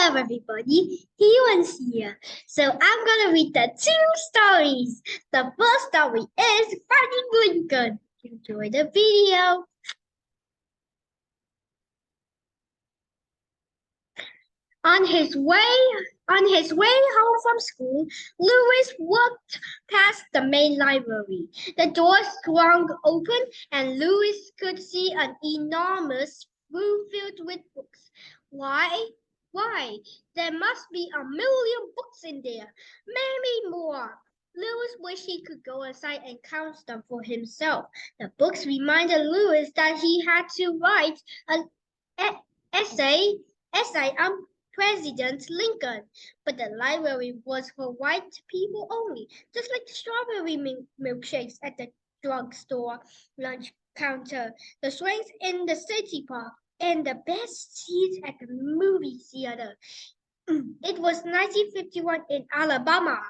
Hello, everybody. Ewan's here. So I'm gonna read the two stories. The first story is Finding Lincoln. Enjoy the video. On his way, on his way home from school, Lewis walked past the main library. The door swung open, and Lewis could see an enormous room filled with books. Why? Why? There must be a million books in there. Maybe more. Lewis wished he could go inside and count them for himself. The books reminded Lewis that he had to write an e- essay essay on President Lincoln, but the library was for white people only, just like the strawberry milkshakes at the drugstore lunch counter, the swings in the city park, and the best seats at the movie theater. It was 1951 in Alabama,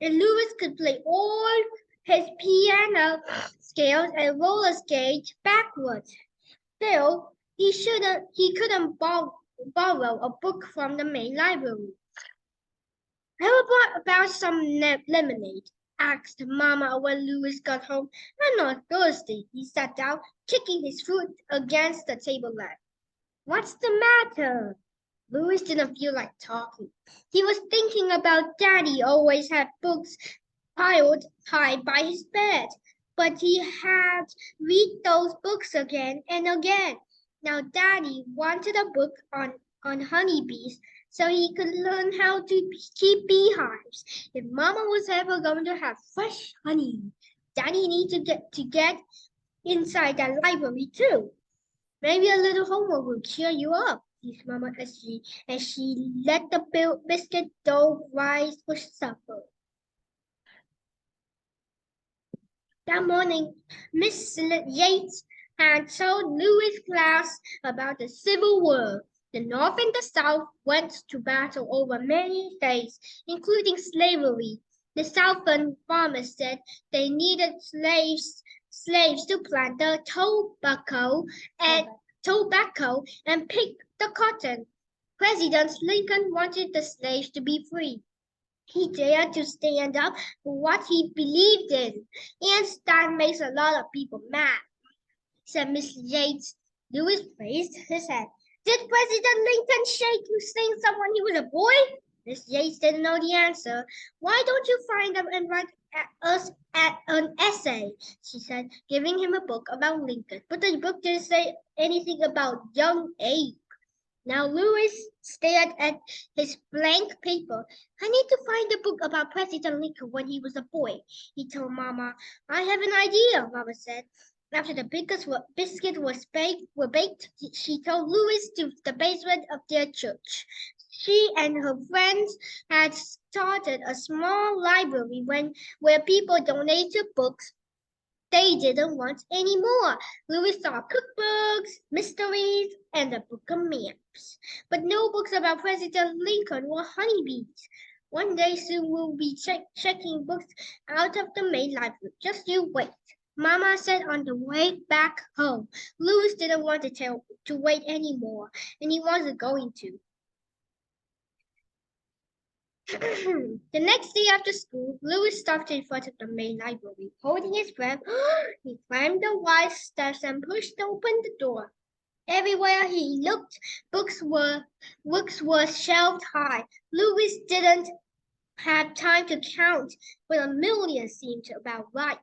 and Lewis could play all his piano scales and roller skate backwards. Still, he couldn't borrow a book from the main library. How about some lemonade? Asked Mama when Louis got home. I'm not thirsty. He sat down, kicking his foot against the table leg. What's the matter? Louis didn't feel like talking. He was thinking about Daddy always had books piled high by his bed, but he had read those books again and again. Now Daddy wanted a book on honeybees so he could learn how to keep beehives. If Mama was ever going to have fresh honey, Daddy needed to get inside that library too. Maybe a little homework will cheer you up, teased Mama as she let the biscuit dough rise for supper. That morning, Miss Yates had told Louis' class about the Civil War. The North and the South went to battle over many things, including slavery. The Southern farmers said they needed slaves to plant the tobacco and pick the cotton. President Lincoln wanted the slaves to be free. He dared to stand up for what he believed in, and that makes a lot of people mad, said Miss Yates. Lewis raised his head. Did President Lincoln shake you saying someone he was a boy? Miss Yates didn't know the answer. Why don't you find them and write us an essay? She said, giving him a book about Lincoln. But the book didn't say anything about young Abe. Now Louis stared at his blank paper. I need to find a book about President Lincoln when he was a boy, he told Mama. I have an idea, Mama said. After the biscuits were baked, she told Louis to the basement of their church. She and her friends had started a small library where people donated books they didn't want any more. Louis saw cookbooks, mysteries, and a book of maps. But no books about President Lincoln or honeybees. One day soon we'll be checking books out of the main library. Just you wait. Mama said on the way back home. Louis didn't want to wait anymore, and he wasn't going to. The next day after school, Louis stopped in front of the main library. Holding his breath, he climbed the wide steps and pushed open the door. Everywhere he looked, books were shelved high. Louis didn't have time to count, but a million seemed about right.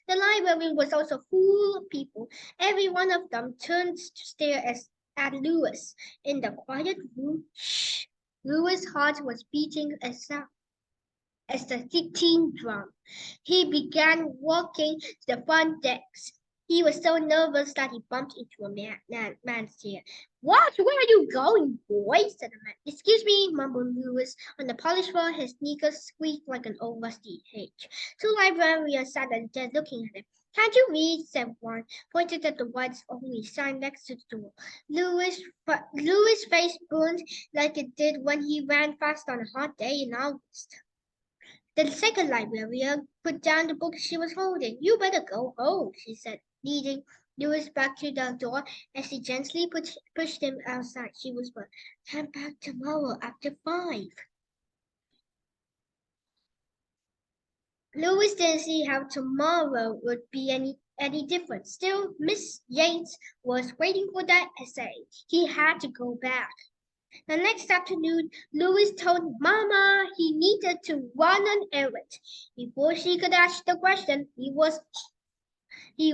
The library was also full of people. Every one of them turned to stare at Louis. In the quiet room, shh. Louis' heart was beating as the ticking drum. He began walking to the front desk. He was so nervous that he bumped into a man's chair. What? Where are you going, boy? Said the man. Excuse me, mumbled Louis. On the polished floor, his sneakers squeaked like an old rusty hitch. Two librarians sat at the desk looking at him. Can't you read? Said one, pointed at the whites-only sign next to the door. Louis' face burned like it did when he ran fast on a hot day in August. The second librarian put down the book she was holding. You better go home, she said, leading Lewis back to the door as he gently pushed him outside. She whispered, "Come back tomorrow after 5." Lewis didn't see how tomorrow would be any different. Still, Miss Yates was waiting for that essay. He had to go back. The next afternoon, Lewis told Mama he needed to run an errand. Before she could ask the question, he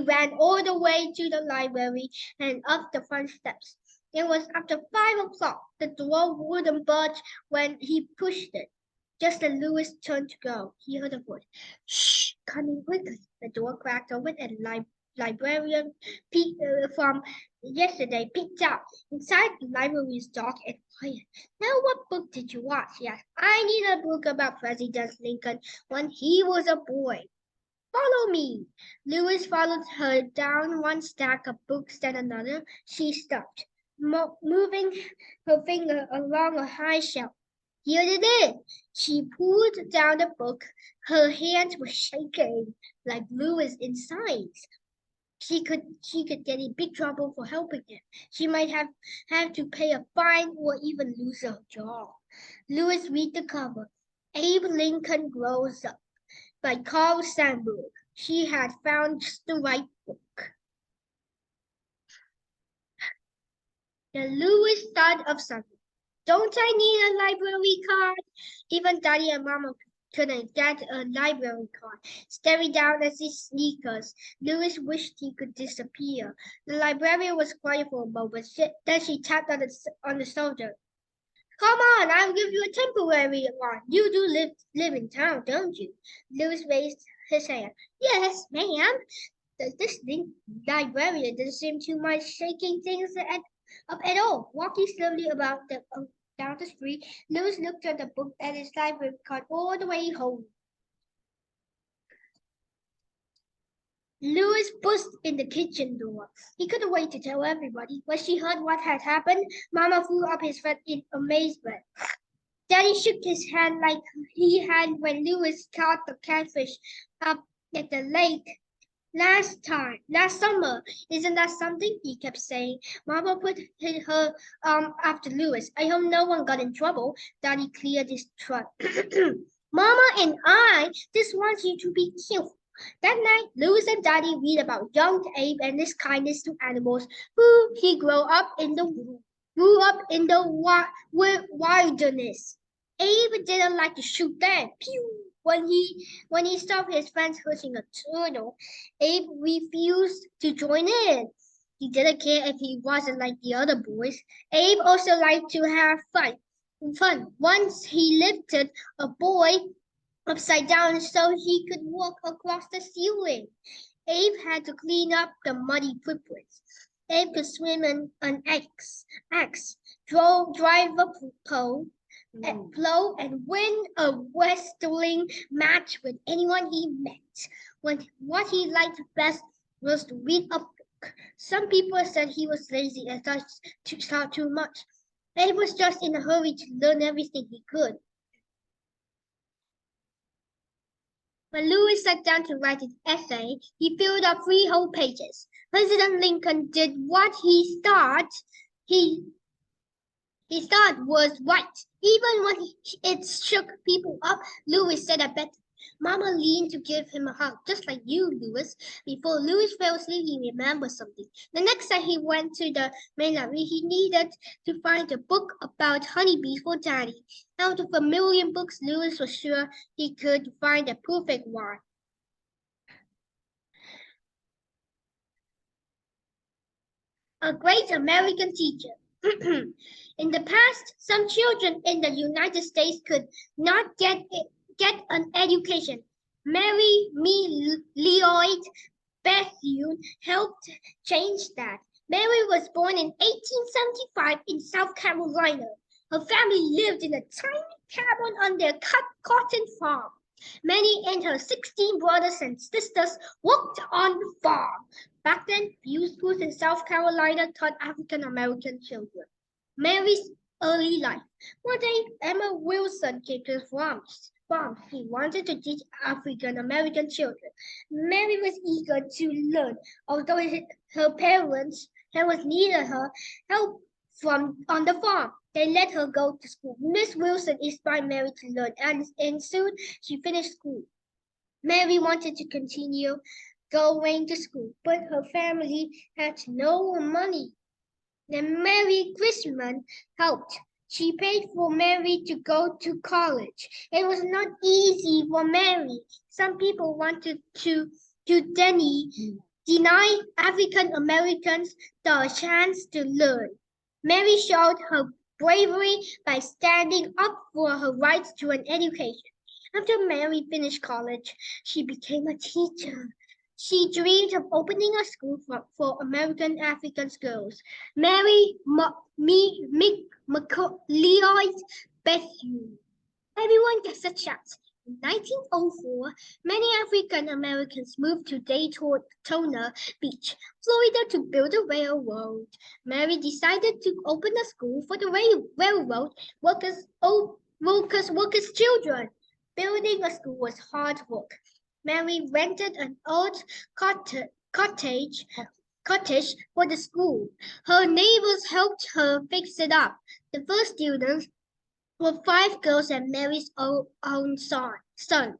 ran all the way to the library and up the front steps. It was after 5 o'clock. The door wouldn't budge when he pushed it. Just as Lewis turned to go, he heard a voice. "Shh, coming quickly." The door cracked open and librarian from yesterday peeked out. Inside, the library was dark and quiet. "Now, what book did you want?" She asked. "I need a book about President Lincoln when he was a boy." "Follow me." Lewis followed her down one stack of books, then another. She stopped, moving her finger along a high shelf. "Here it is." She pulled down the book. Her hands were shaking like Lewis in science. She could get in big trouble for helping him. She might have to pay a fine or even lose her job. Lewis read the cover. Abe Lincoln Grows Up by Carl Sandburg. She had found just the right book. Then Lewis thought of something. "Don't I need a library card?" Even Daddy and Mama couldn't get a library card. Staring down at his sneakers, Lewis wished he could disappear. The librarian was quiet for a moment. Then she tapped on the shoulder. "Come on, I'll give you a temporary one. You do live in town, don't you?" Lewis raised his hand. "Yes, ma'am." This librarian didn't seem too much shaking things up at all. Walking slowly down the street, Lewis looked at the book and his library card all the way home. Lewis pushed in the kitchen door. He couldn't wait to tell everybody. When she heard what had happened, Mama threw up his head in amazement. Daddy shook his hand like he had when Lewis caught the catfish up at the lake last summer. "Isn't that something?" he kept saying. Mama put her arm after Lewis. "I hope no one got in trouble." Daddy cleared his throat. "Mama and I just want you to be careful." That night, Lewis and Daddy read about young Abe and his kindness to animals. He grew up in the wilderness. Abe didn't like to shoot them. Pew! When he saw his friends hurting a turtle, Abe refused to join in. He didn't care if he wasn't like the other boys. Abe also liked to have fun. Once he lifted a boy upside down so he could walk across the ceiling. Abe had to clean up the muddy footprints. Abe could swim in an axe, drive a pole, plow, and win a wrestling match with anyone he met. What he liked best was to read a book. Some people said he was lazy and thought too much. Abe was just in a hurry to learn everything he could. When Lewis sat down to write his essay, he filled up 3 whole pages. President Lincoln did what he thought was right. Even when it shook people up, Lewis said it better. Mama leaned to give him a hug, just like you, Lewis. Before Lewis fell asleep, he remembered something. The next time he went to the main library, he needed to find a book about honeybees for Daddy. Out of a million books, Lewis was sure he could find the perfect one. A great American teacher. In the past, some children in the United States could not get an education. Mary Lloyd Bethune helped change that. Mary was born in 1875 in South Carolina. Her family lived in a tiny cabin on their cotton farm. Many and her 16 brothers and sisters worked on the farm. Back then, few schools in South Carolina taught African American children. Mary's early life. One day, Emma Wilson came to the farm. farm. He wanted to teach African American children. Mary was eager to learn, although her parents needed her help from on the farm. They let her go to school. Miss Wilson inspired Mary to learn, and soon she finished school. Mary wanted to continue going to school, but her family had no money. Then Mary Christmas helped. She paid for Mary to go to college. It was not easy for Mary. Some people wanted to deny African Americans the chance to learn. Mary showed her bravery by standing up for her rights to an education. After Mary finished college, she became a teacher. She dreamed of opening a school for American African girls. Mary McLeod's Bethune. Everyone gets a chance. In 1904, many African Americans moved to Daytona Beach, Florida to build a railroad. Mary decided to open a school for the railroad workers' children. Building a school was hard work. Mary rented an old cottage for the school. Her neighbors helped her fix it up. The first students were 5 girls and Mary's own son.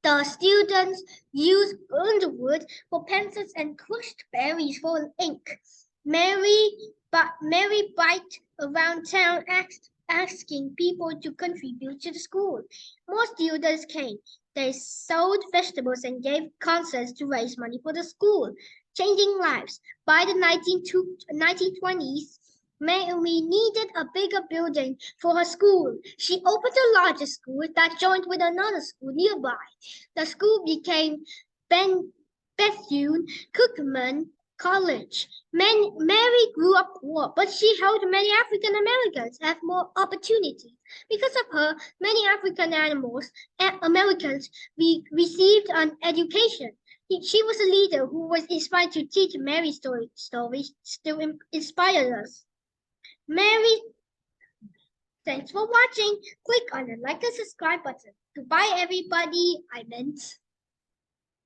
The students used burned wood for pencils and crushed berries for ink. Mary biked around town asking people to contribute to the school. More students came. They sold vegetables and gave concerts to raise money for the school, changing lives. By the 1920s, Mary needed a bigger building for her school. She opened a larger school that joined with another school nearby. The school became Bethune Cookman College. Mary grew up poor, but she helped many African Americans have more opportunities. Because of her, many African Americans received an education. She was a leader who was inspired to teach. Mary's stories still inspire us. Mary, thanks for watching. Click on the like and subscribe button. Goodbye, everybody. I meant.